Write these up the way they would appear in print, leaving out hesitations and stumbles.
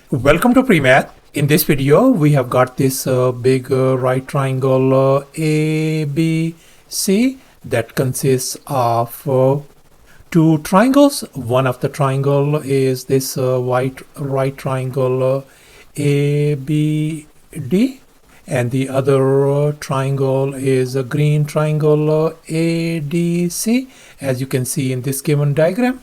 Welcome to PreMath. In this video, we have got this big right triangle ABC that consists of two triangles. One of the triangle is this white right triangle ABD, and the other triangle is a green triangle ADC, as you can see in this given diagram,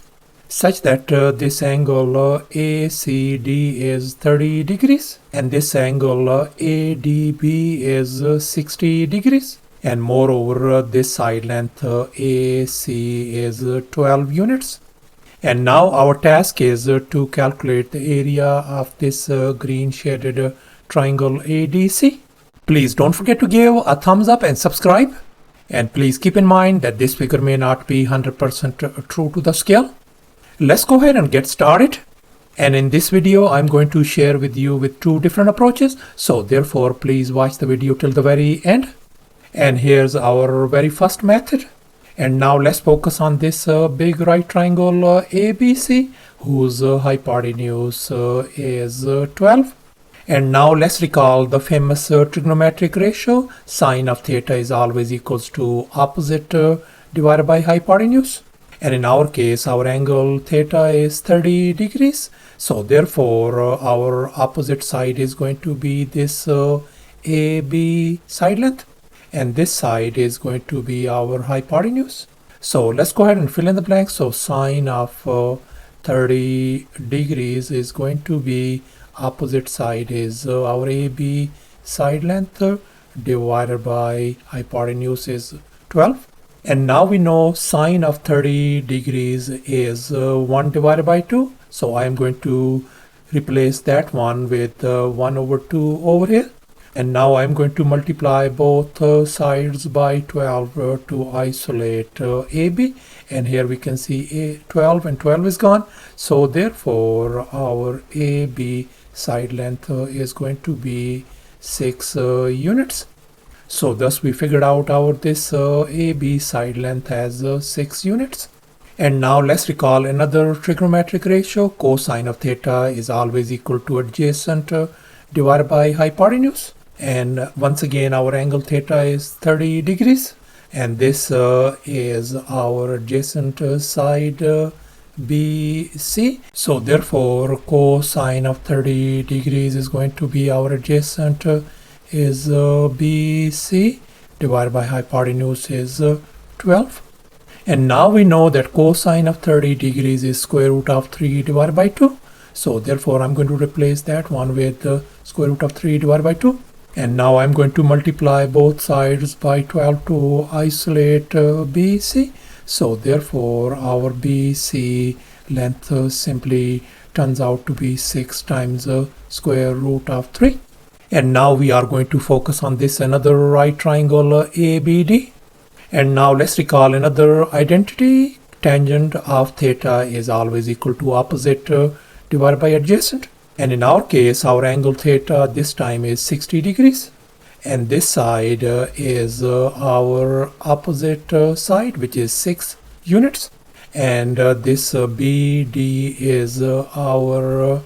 such that this angle ACD is 30 degrees and this angle ADB is 60 degrees, and moreover this side length AC is 12 units. And now our task is to calculate the area of this green shaded triangle ADC. Please don't forget to give a thumbs up and subscribe, and please keep in mind that this figure may not be 100% true to the scale. Let's go ahead and get started. And in this video, I'm going to share with you with two different approaches. So therefore, please watch the video till the very end. And here's our very first method. And now let's focus on this big right triangle ABC, whose hypotenuse is 12. And now let's recall the famous trigonometric ratio. Sine of theta is always equals to opposite divided by hypotenuse. And in our case, our angle theta is 30 degrees. So therefore, our opposite side is going to be this AB side length. And this side is going to be our hypotenuse. So let's go ahead and fill in the blanks. So sine of 30 degrees is going to be opposite side is our AB side length divided by hypotenuse is 12. And now we know sine of 30 degrees is 1 divided by 2. So I am going to replace that one with 1 over 2 over here. And now I'm going to multiply both sides by 12 to isolate AB. And here we can see 12 and 12 is gone. So therefore our AB side length is going to be 6 units. So thus we figured out our this AB side length as 6 units. And now let's recall another trigonometric ratio. Cosine of theta is always equal to adjacent divided by hypotenuse. And once again our angle theta is 30 degrees. And this is our adjacent side BC. So therefore cosine of 30 degrees is going to be our adjacent is BC divided by hypotenuse is 12. And now we know that cosine of 30 degrees is square root of 3 divided by 2. So therefore I'm going to replace that one with square root of 3 divided by 2. And now I'm going to multiply both sides by 12 to isolate BC. So therefore our BC length simply turns out to be 6 times square root of 3. And now we are going to focus on this another right triangle ABD. And now let's recall another identity. Tangent of theta is always equal to opposite divided by adjacent. And in our case, our angle theta this time is 60 degrees. And this side is our opposite side, which is 6 units. And this BD is our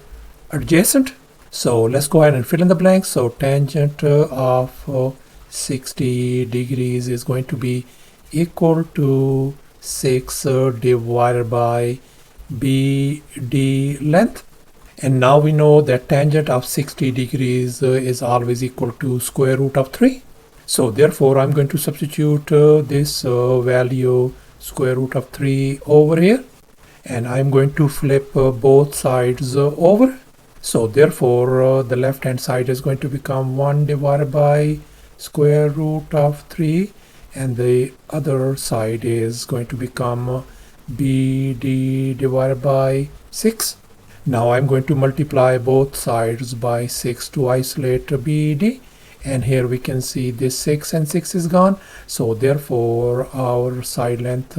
adjacent. So let's go ahead and fill in the blanks. So tangent of 60 degrees is going to be equal to 6 divided by BD length. And now we know that tangent of 60 degrees is always equal to square root of 3. So therefore I'm going to substitute this value square root of 3 over here. And I'm going to flip both sides over. So therefore the left hand side is going to become 1 divided by square root of 3, and the other side is going to become BD divided by 6. Now I'm going to multiply both sides by 6 to isolate BD, and here we can see this 6 and 6 is gone. So therefore our side length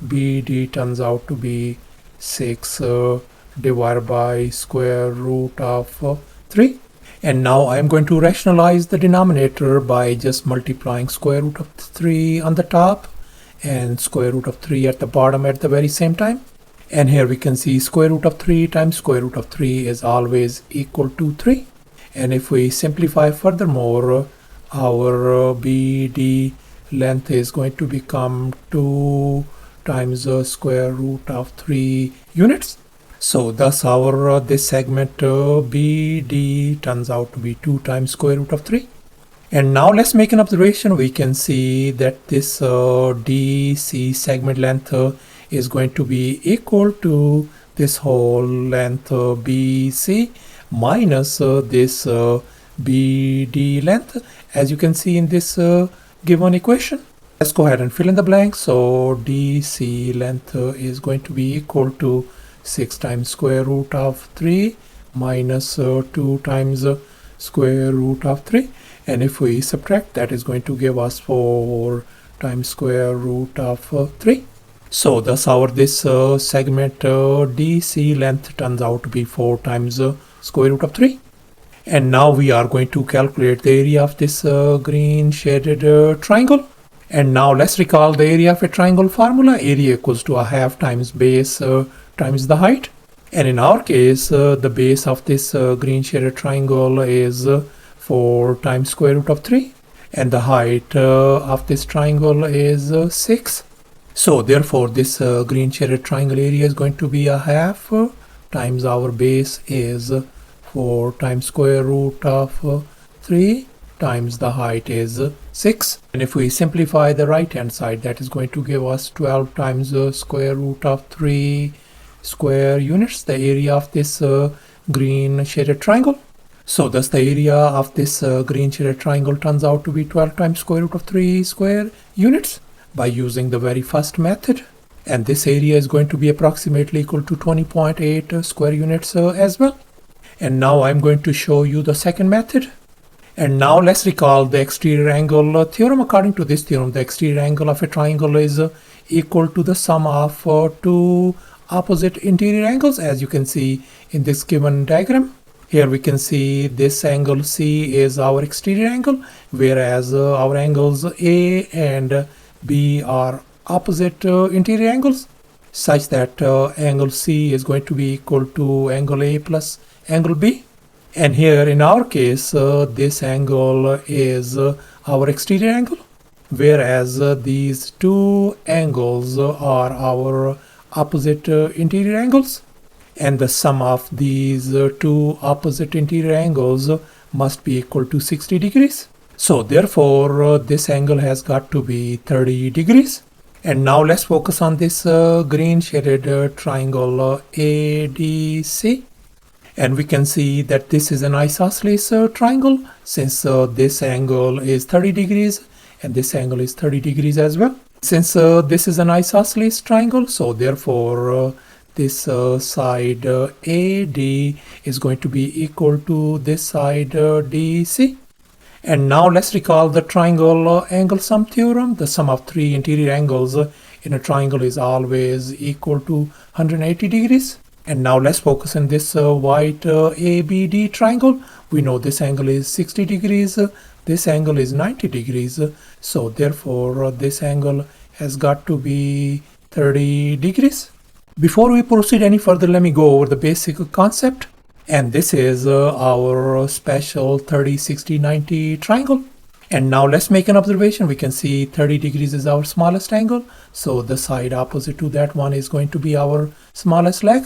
BD turns out to be 6 divided by square root of 3. And now I'm going to rationalize the denominator by just multiplying square root of 3 on the top and square root of 3 at the bottom at the very same time. And here we can see square root of 3 times square root of 3 is always equal to 3. And if we simplify furthermore, our BD length is going to become 2 times the square root of 3 units. So thus our this segment BD turns out to be 2 times square root of 3. And now let's make an observation. We can see that this DC segment length is going to be equal to this whole length BC minus this BD length, as you can see in this given equation. Let's go ahead and fill in the blanks. So DC length is going to be equal to 6 times square root of 3 minus 2 times square root of 3. And if we subtract, that is going to give us 4 times square root of 3. So thus our this segment DC length turns out to be 4 times square root of 3. And now we are going to calculate the area of this green shaded triangle. And now let's recall the area of a triangle formula. Area equals to a half times base times the height. And in our case, the base of this green shaded triangle is 4 times square root of 3. And the height of this triangle is 6. So therefore this green shaded triangle area is going to be a half times our base is 4 times square root of 3 times the height is 6. And if we simplify the right hand side, that is going to give us 12 times the square root of 3 square units, the area of this green shaded triangle. So thus the area of this green shaded triangle turns out to be 12 times square root of 3 square units by using the very first method. And this area is going to be approximately equal to 20.8 square units as well. And now I'm going to show you the second method. And now let's recall the exterior angle theorem. According to this theorem, the exterior angle of a triangle is equal to the sum of two opposite interior angles, as you can see in this given diagram. Here we can see this angle C is our exterior angle, whereas our angles A and B are opposite interior angles, such that angle C is going to be equal to angle A plus angle B. And here in our case, this angle is our exterior angle, whereas these two angles are our opposite interior angles. And the sum of these two opposite interior angles must be equal to 60 degrees. So therefore, this angle has got to be 30 degrees. And now let's focus on this green shaded triangle ADC. And we can see that this is an isosceles triangle, since this angle is 30 degrees and this angle is 30 degrees as well. Since this is an isosceles triangle, so therefore this side AD is going to be equal to this side DC. And now let's recall the triangle angle sum theorem. The sum of three interior angles in a triangle is always equal to 180 degrees. And now let's focus on this white ABD triangle. We know this angle is 60 degrees, this angle is 90 degrees. So therefore this angle has got to be 30 degrees. Before we proceed any further, let me go over the basic concept. And this is our special 30, 60, 90 triangle. And now let's make an observation. We can see 30 degrees is our smallest angle. So the side opposite to that one is going to be our smallest leg.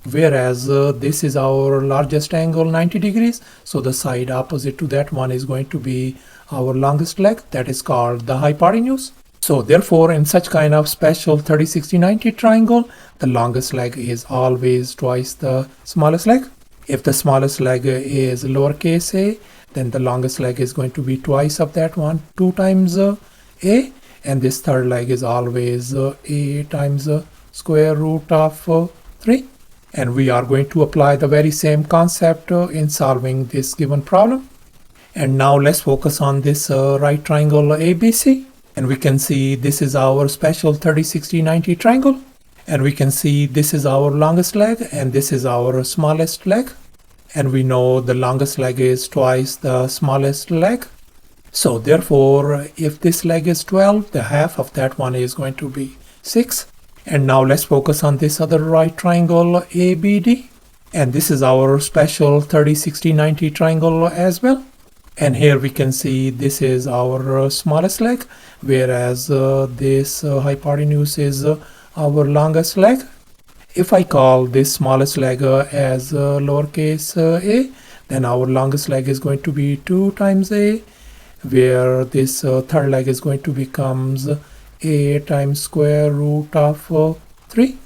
Whereas this is our largest angle, 90 degrees. So the side opposite to that one is going to be our longest leg. That is called the hypotenuse. So therefore, in such kind of special 30, 60, 90 triangle, the longest leg is always twice the smallest leg. If the smallest leg is lowercase a, then the longest leg is going to be twice of that one, 2 times a. And this third leg is always a times square root of 3. And we are going to apply the very same concept in solving this given problem. And now let's focus on this right triangle ABC. And we can see this is our special 30, 60, 90 triangle. And we can see this is our longest leg and this is our smallest leg. And we know the longest leg is twice the smallest leg. So therefore, if this leg is 12, the half of that one is going to be 6. And now let's focus on this other right triangle ABD. And this is our special 30, 60, 90 triangle as well. And here we can see this is our smallest leg, whereas this hypotenuse is our longest leg. If I call this smallest leg as lowercase a, then our longest leg is going to be 2 times a, where this third leg is going to becomes a times square root of 3.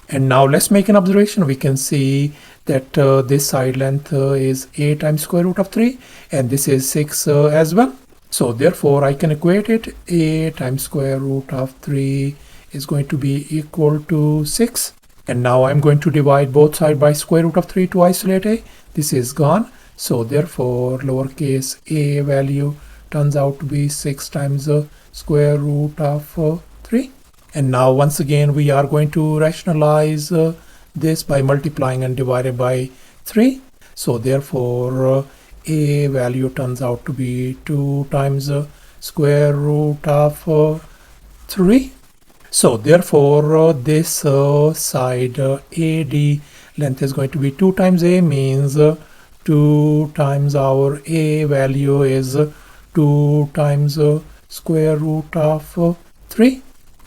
And now let's make an observation. We can see that this side length is a times square root of 3, and this is 6 as well. So therefore I can equate it. A times square root of 3 is going to be equal to 6. And now I'm going to divide both sides by square root of 3 to isolate a. This is gone. So therefore lowercase a value turns out to be 6 times the square root of 3. And now once again we are going to rationalize this by multiplying and dividing by 3. So therefore a value turns out to be 2 times the square root of 3. So therefore this side AD length is going to be 2 times a, means 2 times our a value is 2 times square root of 3.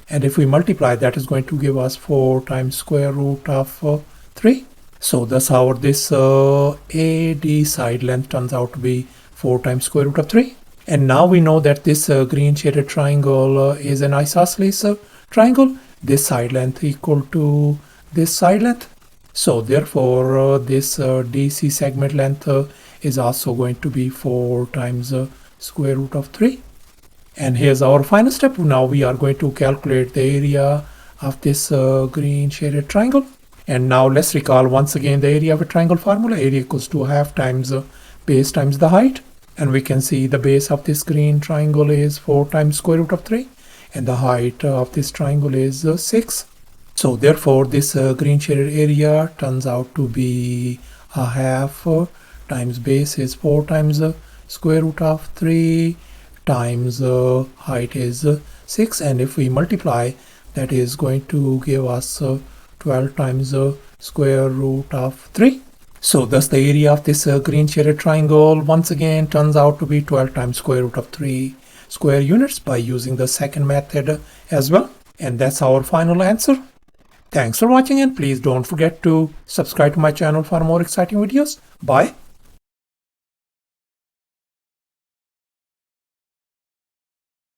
And if we multiply, that is going to give us 4 times square root of 3. So thus our this AD side length turns out to be 4 times square root of 3. And now we know that this green shaded triangle is an isosceles triangle. This side length equal to this side length. So therefore this DC segment length is also going to be 4 times square root of 3. And here's our final step. Now we are going to calculate the area of this green shaded triangle. And now let's recall once again the area of a triangle formula. Area equals to half times base times the height. And we can see the base of this green triangle is 4 times square root of 3. And the height of this triangle is 6. So therefore this green shaded area turns out to be a half times base is 4 times square root of 3 times height is 6, and if we multiply, that is going to give us 12 times square root of 3. So thus the area of this green shaded triangle once again turns out to be 12 times square root of 3 square units by using the second method as well. And that's our final answer. Thanks for watching, and please don't forget to subscribe to my channel for more exciting videos. Bye.